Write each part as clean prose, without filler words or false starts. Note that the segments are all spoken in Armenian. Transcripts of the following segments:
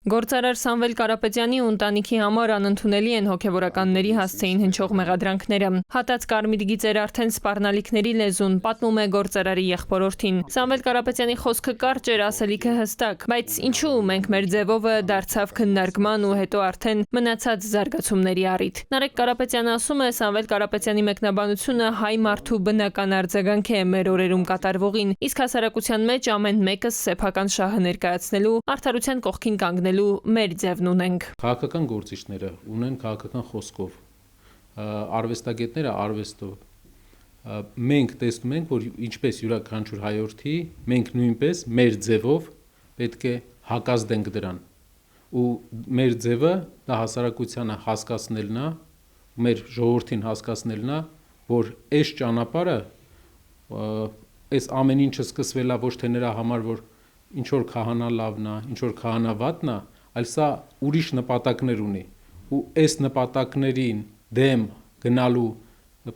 Գործարար Սամվել Կարապետյանի ու ընտանիքի համար անընդունելի են հոգևորականների հասցեին հնչող մեղադրանքները։ Հատած կարմիր գիծեր արդեն սպառնալիքների լեզուն, պատմում է գործարարի եղբորորդին։ Սամվել Կարապետյանի խոսքը կարճ էր, ասելիքը հստակ, բայց ինչու մենք մեր ձևովը դարձավ քննարկման ու հետո արդեն մնացած զարգացումների առիթ։ Նարեկ Կարապետյանը ասում է, Սամվել Կարապետյանի մեկնաբանությունը հայ մարդու բնական արձագանք է մեր օրերում կատարվողին, իսկ հասարակության մեջ ամեն մեկս սեփական շահը ներկայացնելու, արդարության կողքին կանգնելու մեր ձևն ունենք։ Քաղաքական գործիչները ունեն քաղաքական խոսքով, արվեստագետները արվեստով։ Մենք տեսնում ենք, որ ինչպես յուրաքանչյուր հայորդի, մենք նույնպես մեր ձևով պետք է հակազդենք դրան։ Ու մեր ձևը դա հասարակությանը հասկացնելն է, մեր ժողովրդին հասկացնելն է, որ այս ճանապարհը, այս ամեն ինչը սկսվել է ոչ թե նրա համար, որ ինչ որ քահանա լավն է, ինչ որ քահանա վատն է, այլ սա ուրիշ նպատակներ ունի։ Ու այս նպատակներին դեմ գնալու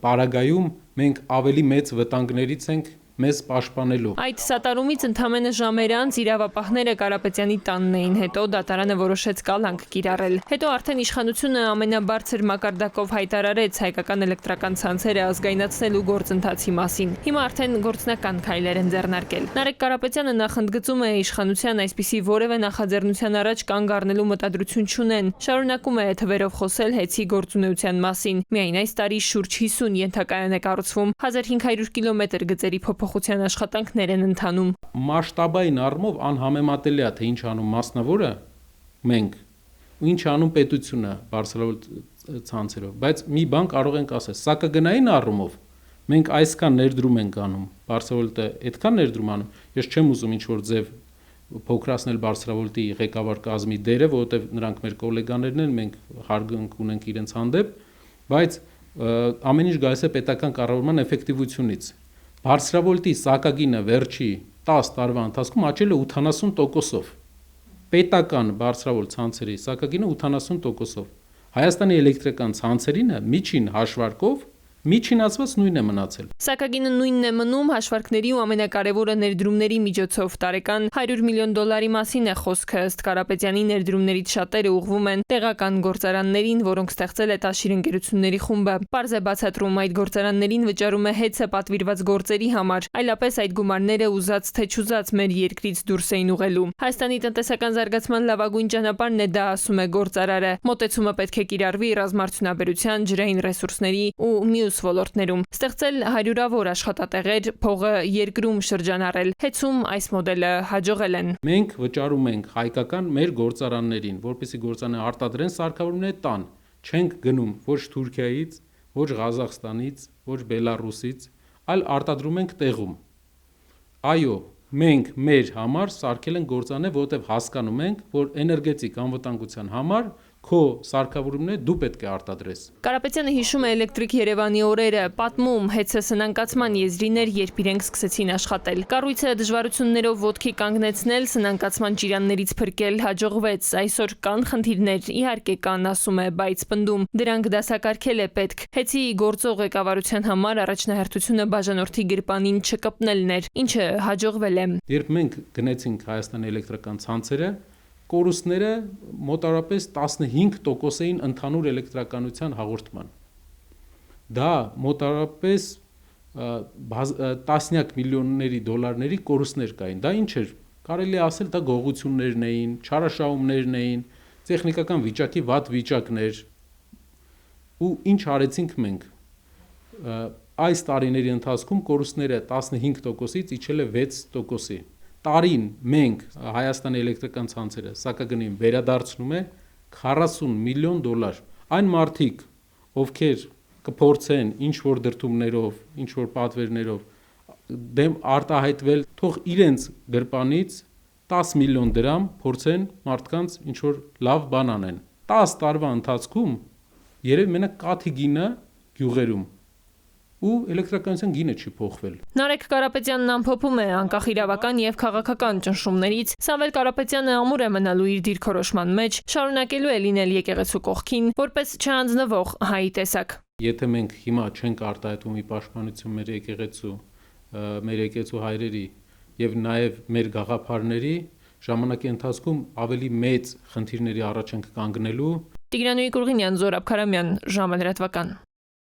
պարագայում մենք ավելի մեծ վտանգներից ենք մեզ պաշտպանելու։ Այդ սատարումից ընդամենը ժամեր անց իրավապահները Կարապետյանի տանն էին, հետո դատարանը որոշեց կալանք կիրառել։ Հետո արդեն իշխանությունը ամենաբարձր մակարդակով հայտարարեց հայկական էլեկտրական ցանցերը ազգայնացնելու գործընթացի մասին։ Հիմա արդեն գործնական քայլեր են ձեռնարկել։ Նարեկ Կարապետյանը նախընդգծում է իշխանության այսպիսի որևէ նախաձեռնության առաջ կանգ առնելու մտադրություն չունեն։ Շարունակում է թվերով խոսել հեծի գործունեության մասին։ Միայն այս տարի շուրջ 50 ենթակայան է կառուցվում, 1500 կիլոմետր գծերի փոփոխության աշխատանքներ են ընթանում։ Մասշտաբային առումով անհամեմատելի է, թե ինչ անում մասնավորը մենք ու ինչ անում պետությունը բարձրավոլ ցանցերով, բայց մի բան կարող ենք ասել, սակագնային առումով մենք այսքան ներդրում ենք անում, բարձրավոլտը այդքան ներդրում անում, ես չեմ ուզում ինչ որ ձև փոքրացնել բարձրավոլտի ղեկավար կազմի դերը, որովհետև նրանք մեր գոլեգաներն են, մենք հարգանք ունենք իրենց հանդեպ, բայց ամեն ինչ գալիս է պետական կառավարման էֆեկտիվությունից։ Բարձրավոլտի սակագինը վերջի 10 տարվա ընթացքում աճել է 80%-ով։ Պետական բարձրավոլտ ցանցերի սակագինը 80%-ով։ Հայաստանի էլեկտրական ցանցերինը միջին հաշվարկով միջինացված նույնն է մնացել։ Սակագինը նույնն է մնում, հաշվարկների ու ամենակարևորը ներդրումների միջոցով տարեկան $100 միլիոն մասին է խոսքը, ըստ Կարապետյանի ներդրումներից շատերը ուղղվում են տեղական գործարաններին, որոնք ստեղծել է Տաշիր ընկերությունների խումբը։ Պարզ է բացատրում, այդ գործարաններին վճարում է հեծը պատվիրված գործերի համար, այլապես այդ գումարները ուզած թե չուզած մեր երկրից դուրս էին ուղղելու։ Հայաստանի տնտեսական զարգացման լավագույն ճանապարհն է դա, ասում է գործարարը։ Մոտեցումը պետք է կիրառվի ռազմարդյունաբերության, ջրային ռեսուրսների ու մյուս ոլորտներում, ստեղծել հարյուրավոր աշխատատեղեր, փողը երկրում շրջանառել։ Հեծում այս մոդելը հաջողել են։ Մենք վճարում ենք հայկական մեր գործարաններին, որպեսզի գործարանները արտադրեն, սարքավորումները տան։ Չենք գնում ոչ Թուրքիայից, ոչ Ղազախստանից, ոչ Բելարուսից, այլ արտադրում ենք տեղում։ Այո, մենք մեր համար սարքել ենք գործարաններ, որովհետև հասկանում ենք, որ էներգետիկ անվտանգության համար քո սարքավորումները դու պետք է արտադրես։ Կարապետյանը հիշում է Էլեկտրիկ Երևանի օրերը, պատմում, հեծը սնանկացման եզրին էր, երբ իրենք սկսեցին աշխատել։ Կառույցը դժվարություններով ոտքի կանգնեցնել, սնանկացման ճիրաններից փրկել հաջողվեց։ Այսօր կան խնդիրներ, իհարկե կան, ասում է, բայց պնդում, դրանք դասակարգել է պետք։ Հեծի գործող ղեկավարության համար առաջնահերթությունը բաժանորդի գրպանին չկպնելն էր, ինչը հաջողվել է։ Երբ մենք գնացինք Հայաստանի էլեկտրական ցանցերը, կորուստները մոտավորապես 15% էին ընդհանուր էլեկտրականության հաղորդման։ Դա մոտավորապես տասնյակ միլիոնների դոլարների կորուստներ կային։ Դա ինչ էր։ Կարելի է ասել, դա գողություններն էին, չարաշահումներն էին, տեխնիկական վիճակի վատ վիճակներ։ Ու ինչ արեցինք մենք։ Այս տարիների ընթացքում կորուստները 15%-ից իջել է 6%-ի։ Տարին մենք Հայաստանի էլեկտրական ցանցերը սակագնին վերադարձնում է $40 միլիոն։ Այն մարդիկ, ովքեր կփորձեն ինչ որ դրդումներով, ինչ որ պատվերներով դեմ արտահայտվել, թող իրենց գրպանից 10 միլիոն դրամ փորձեն մարդկանց ինչ որ լավ բան անեն։ 10 տարվա ընթացքում երևի մենակ կաթի գինը գյուղերում ու էլեկտրականության գինը չի փոխվել։ Նարեկ Կարապետյանն ամփոփում է, անկախ իրավական եւ քաղաքական ճնշումներից, Սամվել Կարապետյանը ամուր է մնալու իր դիրքորոշման մեջ, շարունակելու է լինել եկեղեցու կողքին, որպես չհանձնվող հայի տեսակ։ Եթե մենք հիմա չենք արտահայտում ի պաշտպանություն մեր եկեղեցու հայրերի եւ նաեւ մեր գաղափարների, ժամանակի ընթացքում ավելի մեծ խնդիրների առաջ ենք կանգնելու։ Տիգրան Ուրգենյան, Զորաբ Քարամյան, ժամը լրատվական։